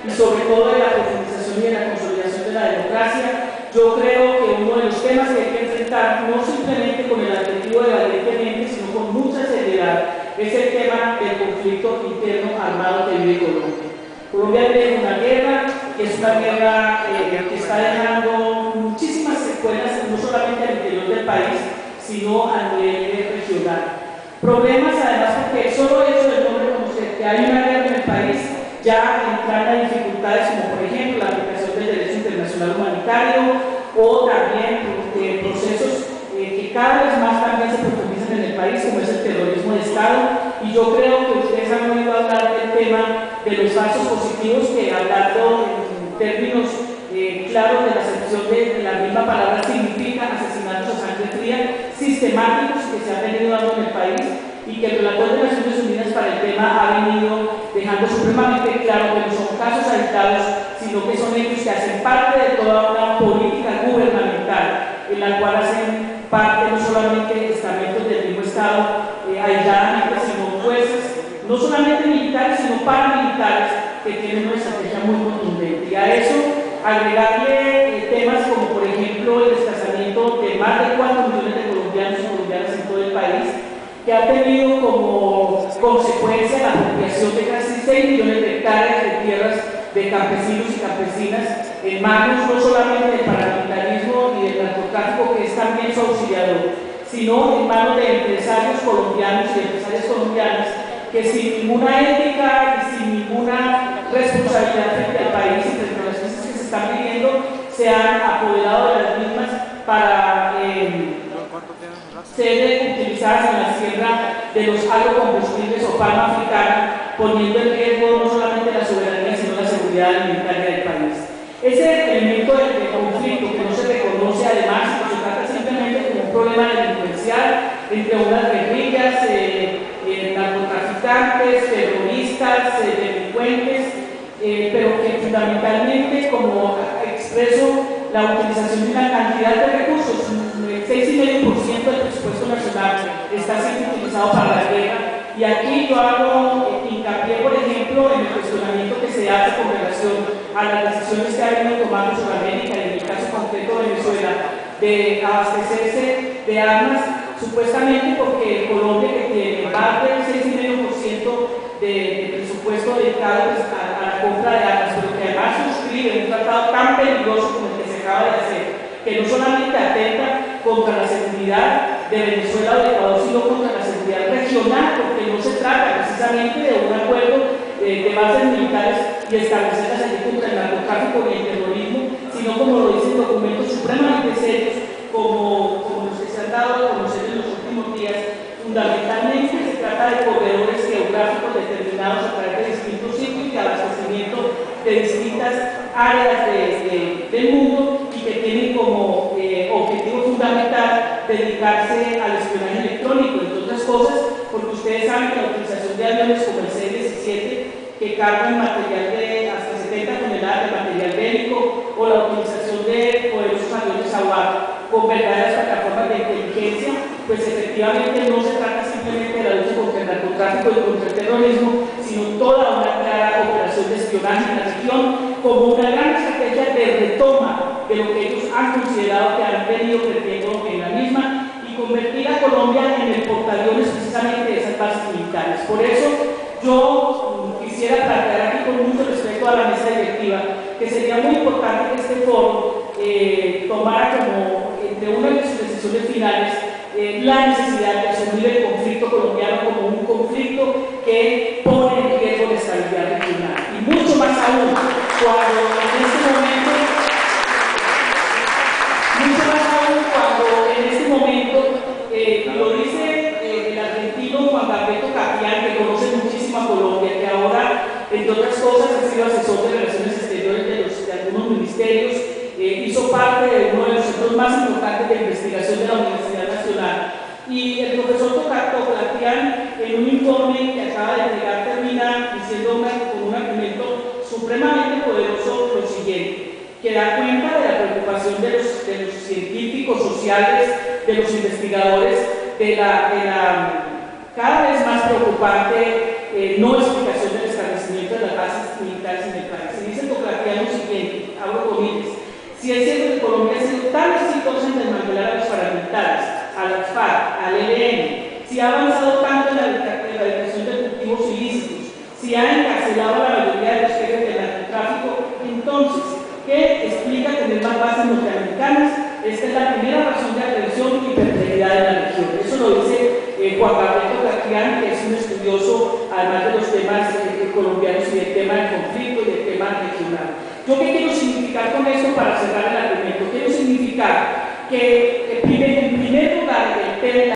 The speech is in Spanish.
y sobre todo de la profundización y de la consolidación de la democracia. Yo creo que uno de los temas que hay que enfrentar, no simplemente con el adjetivo de valientemente, sino con mucha seriedad, es el tema del conflicto interno armado que vive Colombia. Colombia vive una guerra, que es una guerra que está dejando muchísimas secuelas, no solamente al interior del país, sino a nivel regional. Problemas, además, porque solo hecho del nombre conocer que hay una guerra en el país ya entran a dificultades como, por ejemplo, la aplicación del derecho internacional humanitario o también procesos que cada vez más también se profundizan en el país, como es el terrorismo de Estado. Y yo creo que ustedes han oído hablar del tema de los falsos positivos, que hablando en términos claros de la acepción de la misma palabra significa asesinatos a sangre fría sistemáticos que se han venido dando en el país, y que el relator de Naciones Unidas para el tema ha venido dejando supremamente claro que no son casos aislados, sino que son hechos que hacen parte de toda una política gubernamental en la cual hacen parte no solamente estamentos del mismo Estado aisladamente, sino fuerzas no solamente militares, sino paramilitares, que tienen una estrategia muy contundente. Y a eso agregarle temas como, por ejemplo, el desplazamiento de más de 4 millones de colombianos y colombianas en todo el país, que ha tenido como consecuencia la apropiación de casi 6 millones de hectáreas de tierras de campesinos y campesinas en manos no solamente del paramilitarismo y del narcotráfico, que es también su auxiliador, sino en manos de empresarios colombianos y empresarias colombianas que sin ninguna ética y sin ninguna responsabilidad frente al país y frente a las crisis que se están viviendo, se han apoderado de las mismas para ser utilizadas en la siembra de los agrocombustibles o palma africana, poniendo en riesgo no solamente la soberanía, sino la seguridad alimentaria del país. Ese elemento de conflicto que no se reconoce, además, que se trata simplemente como un problema delincuencial entre unas guerrillas, narcotraficantes, terroristas, delincuentes, pero que fundamentalmente, como expreso, la utilización de una cantidad de recursos, el 6,5% del presupuesto nacional está siendo utilizado para la guerra. Y aquí yo hago hincapié, por ejemplo, en el cuestionamiento que se hace con relación a las decisiones que ha venido tomando Sudamérica, y en el caso concreto de Venezuela, de abastecerse de armas, supuestamente porque Colombia, que tiene más del 6,5% de presupuesto dedicado a la compra de armas, pero que además suscribe un tratado tan peligroso como el que se acaba de hacer, que no solamente atenta contra la seguridad de Venezuela o de Ecuador, sino contra la seguridad regional, porque no se trata precisamente de un acuerdo de bases militares y establecerlas allí contra el narcotráfico y el terrorismo, sino, como lo dicen documentos supremamente serios, como los que se han dado a conocer en los últimos días. Fundamentalmente se trata de corredores geográficos determinados a través de distintos sitios de abastecimiento de distintas áreas del mundo, y que tienen como objetivo fundamental dedicarse al espionaje electrónico, entre otras cosas, porque ustedes saben que la utilización de aviones como el C-17, que cargan material de hasta 70 toneladas de material bélico, o la utilización de poderosos aviones AWACS con verdaderas plataformas de inteligencia, pues efectivamente no se trata simplemente de la lucha contra el narcotráfico y contra el terrorismo, sino toda una clara operación de espionaje en la región, como una gran estrategia de retoma de lo que ellos han considerado que han venido perdiendo en la misma, y convertir a Colombia en el portaaviones precisamente de esas bases militares. Por eso yo quisiera plantear aquí, con mucho respeto a la mesa directiva, que sería muy importante que este foro tomara como entre una de sus decisiones finales la necesidad de asumir el conflicto colombiano como un conflicto que pone en riesgo la estabilidad regional, y mucho más aún cuando en este momento lo dice el argentino Juan Gambetto Caprián, que conoce muchísimo a Colombia, que ahora, entre otras cosas, ha sido asesor de relaciones exteriores de algunos ministerios, hizo parte de uno de los centros más importantes de investigación de la Universidad Nacional. Y el profesor Caprián, en un informe que acaba de entregar, termina diciendo con un argumento supremamente poderoso lo siguiente, que da cuenta de la preocupación de los científicos sociales, de los investigadores, de la cada vez más preocupante no explicación del establecimiento de las bases militares en el país. En ese abro comillas, si es cierto que Colombia ha sido tan exitosa en desmantelar a los paramilitares, a las FARC, al ELN, si ha avanzado tanto en la erradicación de cultivos ilícitos, si ha encarcelado a la mayoría de los jefes del narcotráfico, entonces, ¿qué explica tener más bases norteamericanas? Esta es la primera razón de atención y perplejidad de la región. Eso lo dice Juan Gabriel Caquián, que es un estudioso, además de los temas colombianos y del tema del conflicto y del tema regional. ¿Yo qué quiero significar con esto para cerrar el argumento? Quiero significar que en primer lugar el tema